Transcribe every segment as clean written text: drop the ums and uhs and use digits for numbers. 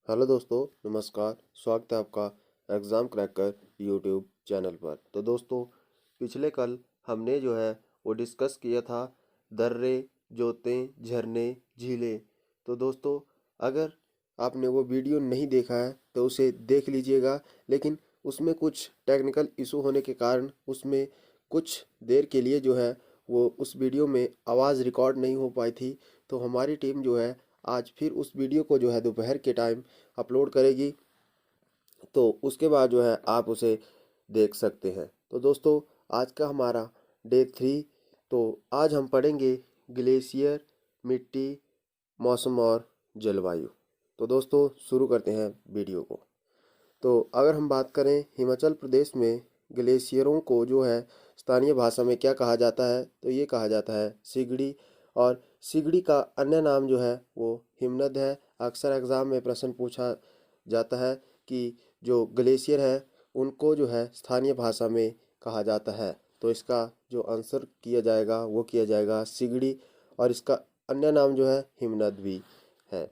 Hello दोस्तों, नमस्कार। स्वागत है आपका एग्ज़ाम क्रैकर यूट्यूब चैनल पर। तो दोस्तों, पिछले कल हमने जो है वो डिस्कस किया था दर्रे, जोतें, झरने, झीलें। तो दोस्तों, अगर आपने वो वीडियो नहीं देखा है तो उसे देख लीजिएगा, लेकिन उसमें कुछ टेक्निकल इशू होने के कारण उसमें कुछ देर के लिए जो है वो उस वीडियो में आवाज़ रिकॉर्ड नहीं हो पाई थी। तो हमारी टीम जो है आज फिर उस वीडियो को जो है दोपहर के टाइम अपलोड करेगी, तो उसके बाद जो है आप उसे देख सकते हैं। तो दोस्तों, आज का हमारा डे 3। तो आज हम पढ़ेंगे ग्लेशियर, मिट्टी, मौसम और जलवायु। तो दोस्तों, शुरू करते हैं वीडियो को। तो अगर हम बात करें हिमाचल प्रदेश में ग्लेशियरों को जो है स्थानीय भाषा में क्या कहा जाता है, तो ये कहा जाता है सिगड़ी। और सिगड़ी का अन्य नाम जो है वो हिमनद है। अक्सर एग्जाम में प्रश्न पूछा जाता है कि जो ग्लेशियर है उनको जो है स्थानीय भाषा में कहा जाता है। तो इसका जो आंसर किया जाएगा वो किया जाएगा सिगड़ी, और इसका अन्य नाम जो है हिमनद भी है।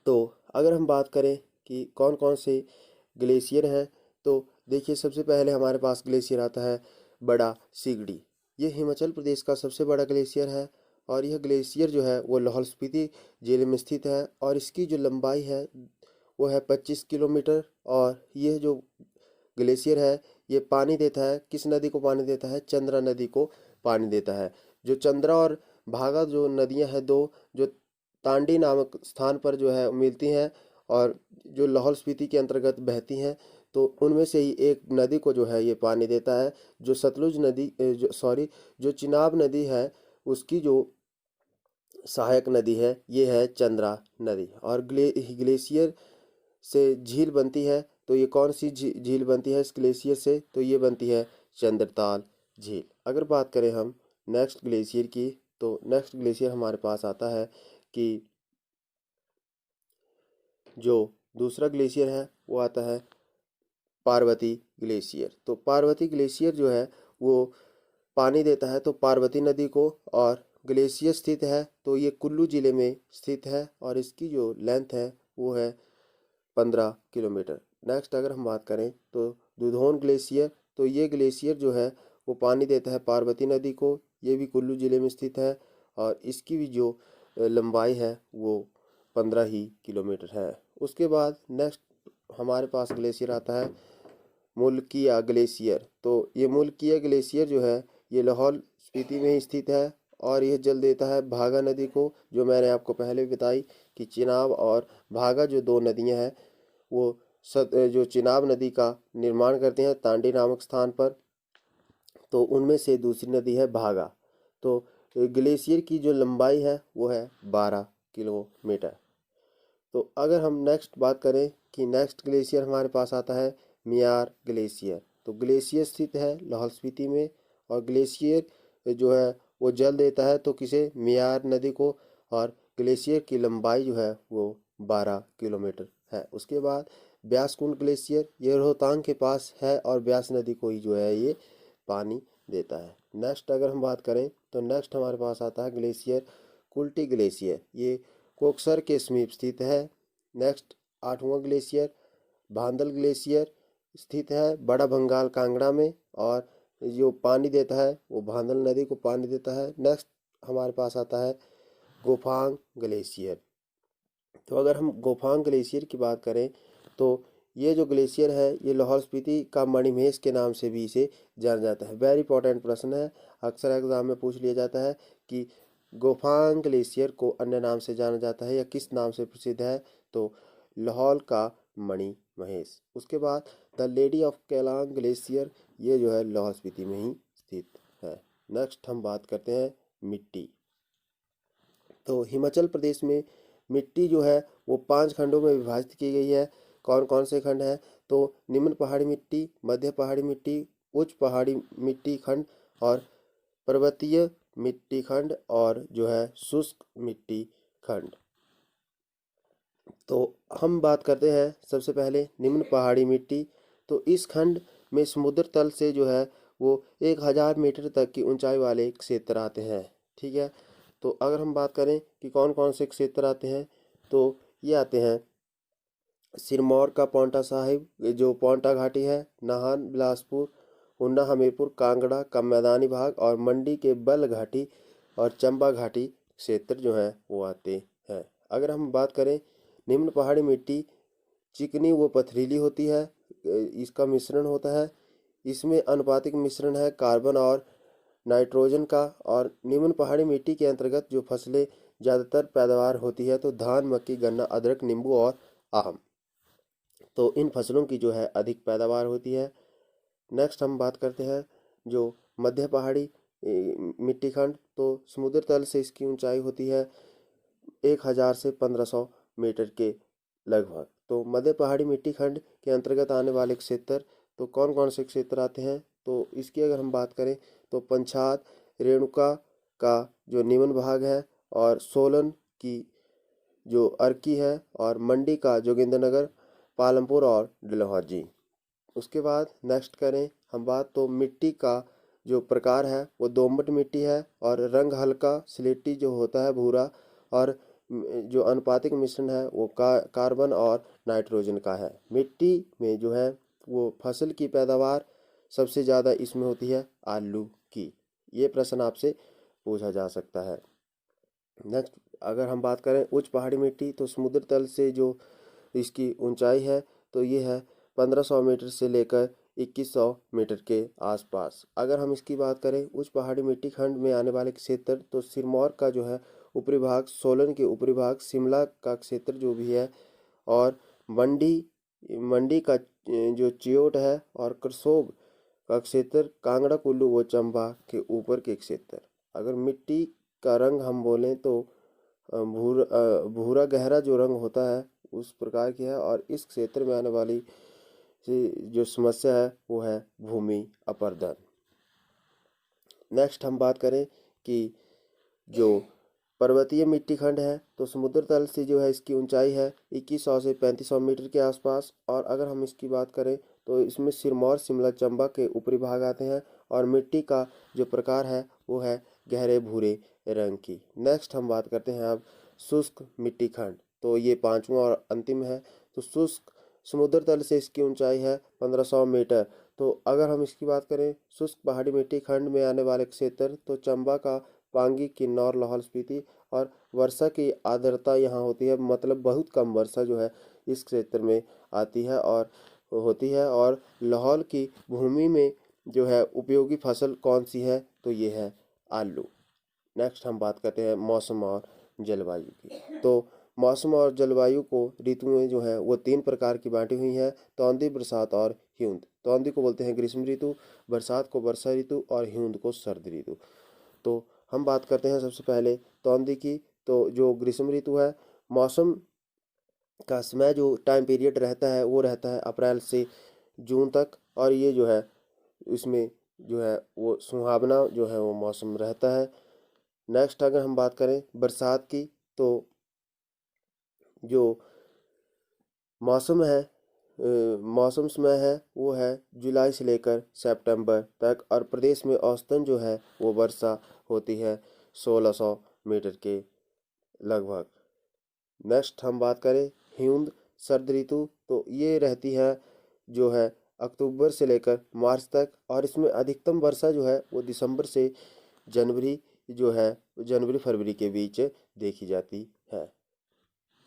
तो अगर हम बात करें कि कौन कौन से ग्लेशियर हैं, तो देखिए, सबसे पहले हमारे पास ग्लेशियर आता है बड़ा सिगड़ी। ये हिमाचल प्रदेश का सबसे बड़ा ग्लेशियर है, और यह ग्लेशियर जो है वो लाहौल स्पीति जिले में स्थित है, और इसकी जो लंबाई है वो है 25 किलोमीटर। और यह जो ग्लेशियर है ये पानी देता है, किस नदी को पानी देता है? चंद्रा नदी को पानी देता है। जो चंद्रा और भागा जो नदियां हैं दो, जो तांडी नामक स्थान पर जो है मिलती हैं और जो लाहौल स्पीति के अंतर्गत बहती हैं, तो उनमें से ही एक नदी को जो है ये पानी देता है। जो सतलुज नदी जो चिनाब नदी है उसकी जो सहायक नदी है ये है चंद्रा नदी। और ग्लेशियर से झील बनती है, तो ये कौन सी झील बनती है इस ग्लेशियर से? तो ये बनती है चंद्रताल झील। अगर बात करें हम नेक्स्ट ग्लेशियर की, तो नेक्स्ट ग्लेशियर हमारे पास आता है कि जो दूसरा ग्लेशियर है वो आता है पार्वती ग्लेशियर। तो पार्वती ग्लेशियर जो है वो पानी देता है तो पार्वती नदी को, और ग्लेशियर स्थित है तो ये कुल्लू जिले में स्थित है, और इसकी जो लेंथ है वो है 15 किलोमीटर। नेक्स्ट अगर हम बात करें तो दुधौन ग्लेशियर, तो ये ग्लेशियर जो है वो पानी देता है पार्वती नदी को। ये भी कुल्लू जिले में स्थित है, और इसकी भी जो लंबाई है वो 15 ही किलोमीटर है। उसके बाद नेक्स्ट हमारे पास ग्लेशियर आता है मुल्किया ग्लेशियर। तो ये मुल्किया ग्लेशियर जो है ये लाहौल स्पीति में ही स्थित है, और यह जल देता है भागा नदी को। जो मैंने आपको पहले भी बताई कि चिनाब और भागा जो दो नदियां हैं वो जो चिनाब नदी का निर्माण करते हैं तांडी नामक स्थान पर, तो उनमें से दूसरी नदी है भागा। तो ग्लेशियर की जो लंबाई है वो है 12 किलोमीटर। तो अगर हम नेक्स्ट बात करें कि नेक्स्ट ग्लेशियर हमारे पास आता है मियार ग्लेशियर। तो ग्लेशियर स्थित है लाहौल स्पीति में, और ग्लेशियर जो है वो जल देता है तो किसे? मियार नदी को। और ग्लेशियर की लंबाई जो है वो 12 किलोमीटर है। उसके बाद ब्यास कुंड ग्लेशियर, ये रोहतांग के पास है और ब्यास नदी को ही जो है ये पानी देता है। नेक्स्ट अगर हम बात करें तो नेक्स्ट हमारे पास आता है ग्लेशियर कुल्टी ग्लेशियर। ये कोकसर के समीप स्थित है। नेक्स्ट 8वां ग्लेशियर भांदल ग्लेशियर स्थित है बड़ा बंगाल कांगड़ा में, और जो पानी देता है वो भांदल नदी को पानी देता है। नेक्स्ट हमारे पास आता है गोफांग ग्लेशियर। तो अगर हम गोफांग ग्लेशियर की बात करें तो ये जो ग्लेशियर है ये लाहौल स्पीति का मणिमहेश के नाम से भी इसे जाना जाता है। वेरी इंपॉर्टेंट प्रश्न है, अक्सर एग्जाम में पूछ लिया जाता है कि गोफांग ग्लेशियर को अन्य नाम से जाना जाता है या किस नाम से प्रसिद्ध है? तो लाहौल का मणि महेश। उसके बाद the lady of Keylong glacier, ये जो है लाहौल स्पीति में ही स्थित है। नेक्स्ट हम बात करते हैं मिट्टी। तो हिमाचल प्रदेश में मिट्टी जो है वो 5 खंडों में विभाजित की गई है। कौन कौन से खंड हैं? तो निम्न पहाड़ी मिट्टी, मध्य पहाड़ी मिट्टी, उच्च पहाड़ी मिट्टी खंड, और पर्वतीय मिट्टी खंड, और जो है शुष्क मिट्टी खंड। तो हम बात करते हैं सबसे पहले निम्न पहाड़ी मिट्टी। तो इस खंड में समुद्र तल से जो है वो 1000 मीटर तक की ऊंचाई वाले क्षेत्र आते हैं। ठीक है। तो अगर हम बात करें कि कौन कौन से क्षेत्र आते हैं, तो ये आते हैं सिरमौर का पांवटा साहिब जो पांवटा घाटी है, नाहन, बिलासपुर, हुन्ना, हमीरपुर, कांगड़ा का मैदानी भाग और मंडी के बल घाटी और चंबा घाटी क्षेत्र जो है वो आते हैं। अगर हम बात करें निम्न पहाड़ी मिट्टी चिकनी व पथरीली होती है, इसका मिश्रण होता है, इसमें अनुपातिक मिश्रण है कार्बन और नाइट्रोजन का। और निम्न पहाड़ी मिट्टी के अंतर्गत जो फसलें ज़्यादातर पैदावार होती है तो धान, मक्की, गन्ना, अदरक, नींबू और आम, तो इन फसलों की जो है अधिक पैदावार होती है। नेक्स्ट हम बात करते हैं जो मध्य पहाड़ी मिट्टी खंड, तो समुद्र तल से इसकी ऊंचाई होती है 1000 से 1500 मीटर के लगभग। तो मध्य पहाड़ी मिट्टी खंड के अंतर्गत आने वाले क्षेत्र तो कौन कौन से क्षेत्र आते हैं, तो इसकी अगर हम बात करें तो पंचायत रेणुका का जो निम्न भाग है और सोलन की जो अर्की है और मंडी का जोगिंद्रनगर, पालमपुर और डलहौजी। उसके बाद नेक्स्ट करें हम बात तो मिट्टी का जो प्रकार है वो दोमट मिट्टी है और रंग हल्का स्लेटी जो होता है भूरा, और जो अनुपातिक मिश्रण है वो कार्बन और नाइट्रोजन का है। मिट्टी में जो है वो फसल की पैदावार सबसे ज़्यादा इसमें होती है आलू की। ये प्रश्न आपसे पूछा जा सकता है। नेक्स्ट अगर हम बात करें उच्च पहाड़ी मिट्टी, तो समुद्र तल से जो इसकी ऊंचाई है तो ये है 1500 मीटर से लेकर 2100 मीटर के आसपास। अगर हम इसकी बात करें उच्च पहाड़ी मिट्टी खंड में आने वाले क्षेत्र तो सिरमौर का जो है ऊपरी भाग, सोलन के ऊपरी भाग, शिमला का क्षेत्र जो भी है, और मंडी मंडी का जो चियोट है, और करसोग का क्षेत्र, कांगड़ा, कुल्लू व चंबा के ऊपर के क्षेत्र। अगर मिट्टी का रंग हम बोलें तो भूरा गहरा जो रंग होता है उस प्रकार की है, और इस क्षेत्र में आने वाली जो समस्या है वो है भूमि अपरदन। नेक्स्ट हम बात करें कि जो पर्वतीय मिट्टी खंड है तो समुद्र तल से जो है इसकी ऊंचाई है 2100 से 3500 मीटर के आसपास। और अगर हम इसकी बात करें तो इसमें सिरमौर, शिमला, चंबा के ऊपरी भाग आते हैं, और मिट्टी का जो प्रकार है वो है गहरे भूरे रंग की। नेक्स्ट हम बात करते हैं अब शुष्क मिट्टी खंड, तो ये पांचवा और अंतिम है। तो शुष्क समुद्र तल से इसकी ऊंचाई है 1500 मीटर। तो अगर हम इसकी बात करें शुष्क पहाड़ी मिट्टी खंड में आने वाले क्षेत्र तो चंबा का पांगी, किन्नौर, लाहौल स्पीति, और वर्षा की आर्द्रता यहाँ होती है, मतलब बहुत कम वर्षा जो है इस क्षेत्र में आती है और होती है। और लाहौल की भूमि में जो है उपयोगी फसल कौन सी है, तो ये है आलू। नेक्स्ट हम बात करते हैं मौसम और जलवायु की। तो मौसम और जलवायु को ऋतुएं जो है वो 3 प्रकार की बांटी हुई हैं, तौंदी, बरसात और ह्यूंद। तौंदी को बोलते हैं ग्रीष्म ऋतु, बरसात को वर्षा ऋतु और ह्यूंद को सर्द ऋतु। तो हम बात करते हैं सबसे पहले तौंदी की। तो जो ग्रीष्म ऋतु है, मौसम का समय जो टाइम पीरियड रहता है वो रहता है अप्रैल से जून तक, और ये जो है इसमें जो है वो सुहावना जो है वो मौसम रहता है। नेक्स्ट अगर हम बात करें बरसात की, तो जो मौसम है मौसम समय है वो है जुलाई से लेकर सितंबर तक, और प्रदेश में औसतन जो है वो वर्षा होती है 1600 मीटर के लगभग। नेक्स्ट हम बात करें ह्यूंद सर्द ऋतु, तो ये रहती है जो है अक्टूबर से लेकर मार्च तक, और इसमें अधिकतम वर्षा जो है वो दिसंबर से जनवरी जो है जनवरी फरवरी के बीच देखी जाती है।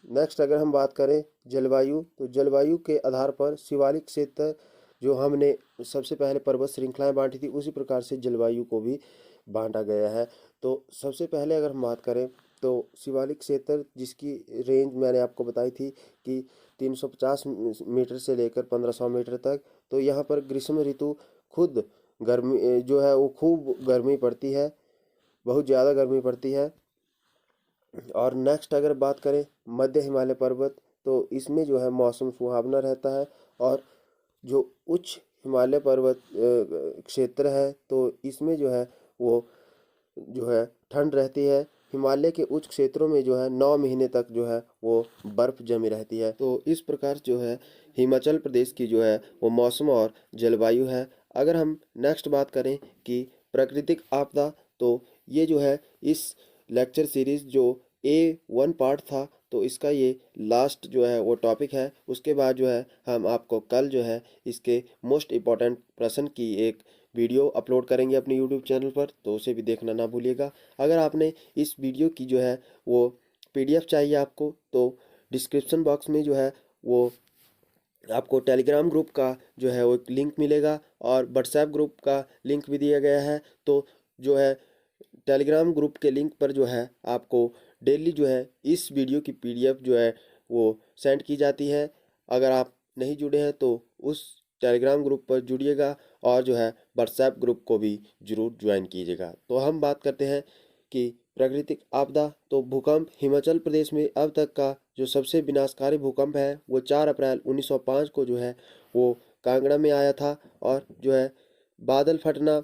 नेक्स्ट अगर हम बात करें जलवायु, तो जलवायु के आधार पर शिवालिक क्षेत्र जो हमने सबसे पहले पर्वत श्रृंखलाएं बांटी थी उसी प्रकार से जलवायु को भी बांटा गया है। तो सबसे पहले अगर हम बात करें तो शिवालिक क्षेत्र जिसकी रेंज मैंने आपको बताई थी कि 350 मीटर से लेकर 1500 मीटर तक, तो यहाँ पर ग्रीष्म ऋतु खुद गर्मी जो है वो खूब गर्मी पड़ती है, बहुत ज़्यादा गर्मी पड़ती है। और नेक्स्ट अगर बात करें मध्य हिमालय पर्वत, तो इसमें जो है मौसम सुहावना रहता है, और जो उच्च हिमालय पर्वत क्षेत्र है तो इसमें जो है वो जो है ठंड रहती है। हिमालय के उच्च क्षेत्रों में जो है 9 महीने तक जो है वो बर्फ जमी रहती है। तो इस प्रकार जो है हिमाचल प्रदेश की जो है वो मौसम और जलवायु है। अगर हम नेक्स्ट बात करें कि प्राकृतिक आपदा, तो ये जो है इस लेक्चर सीरीज जो A1 पार्ट था तो इसका ये लास्ट जो है वो टॉपिक है। उसके बाद जो है हम आपको कल जो है इसके मोस्ट इम्पॉर्टेंट प्रश्न की एक वीडियो अपलोड करेंगे अपने यूट्यूब चैनल पर, तो उसे भी देखना ना भूलिएगा। अगर आपने इस वीडियो की जो है वो PDF चाहिए आपको, तो डिस्क्रिप्शन बॉक्स में जो है वो आपको टेलीग्राम ग्रुप का जो है वो एक लिंक मिलेगा और व्हाट्सएप ग्रुप का लिंक भी दिया गया है। तो जो है टेलीग्राम ग्रुप के लिंक पर जो है आपको डेली जो है इस वीडियो की PDF जो है वो सेंड की जाती है। अगर आप नहीं जुड़े हैं तो उस टेलीग्राम ग्रुप पर जुड़िएगा और जो है व्हाट्सएप ग्रुप को भी ज़रूर ज्वाइन कीजिएगा। तो हम बात करते हैं कि प्राकृतिक आपदा। तो भूकंप हिमाचल प्रदेश में अब तक का जो सबसे विनाशकारी भूकंप है वो 4 अप्रैल 1905 को जो है वो कांगड़ा में आया था। और जो है बादल फटना,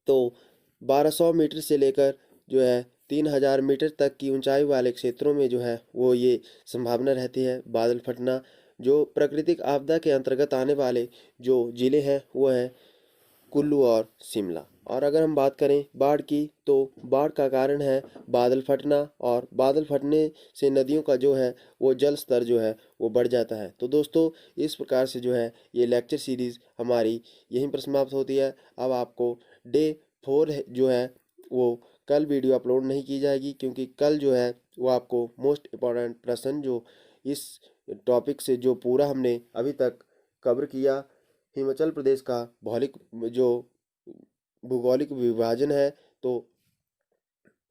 तो 1200 मीटर से लेकर जो है 3000 मीटर तक की ऊंचाई वाले क्षेत्रों में जो है वो ये संभावना रहती है बादल फटना। जो प्राकृतिक आपदा के अंतर्गत आने वाले जो ज़िले हैं वो हैं कुल्लू और शिमला। और अगर हम बात करें बाढ़ की, तो बाढ़ का कारण है बादल फटना, और बादल फटने से नदियों का जो है वो जल स्तर जो है वो बढ़ जाता है। तो दोस्तों इस प्रकार से जो है ये लेक्चर सीरीज़ हमारी यहीं पर समाप्त होती है। अब आपको डे 4 जो है वो कल वीडियो अपलोड नहीं की जाएगी, क्योंकि कल जो है वो आपको मोस्ट इम्पॉर्टेंट प्रश्न जो इस टॉपिक से जो पूरा हमने अभी तक कवर किया, हिमाचल प्रदेश का भौगोलिक जो भूगोलिक विभाजन है, तो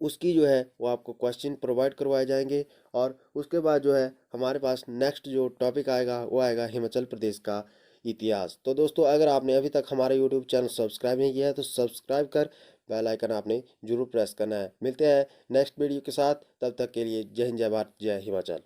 उसकी जो है वो आपको क्वेश्चन प्रोवाइड करवाए जाएंगे। और उसके बाद जो है हमारे पास नेक्स्ट जो टॉपिक आएगा वो आएगा हिमाचल प्रदेश का इतिहास। तो दोस्तों अगर आपने अभी तक हमारा यूट्यूब चैनल सब्सक्राइब नहीं किया है तो सब्सक्राइब कर बेल आइकन आपने जरूर प्रेस करना है। मिलते हैं नेक्स्ट वीडियो के साथ, तब तक के लिए जय हिंद, जय भारत, जय हिमाचल।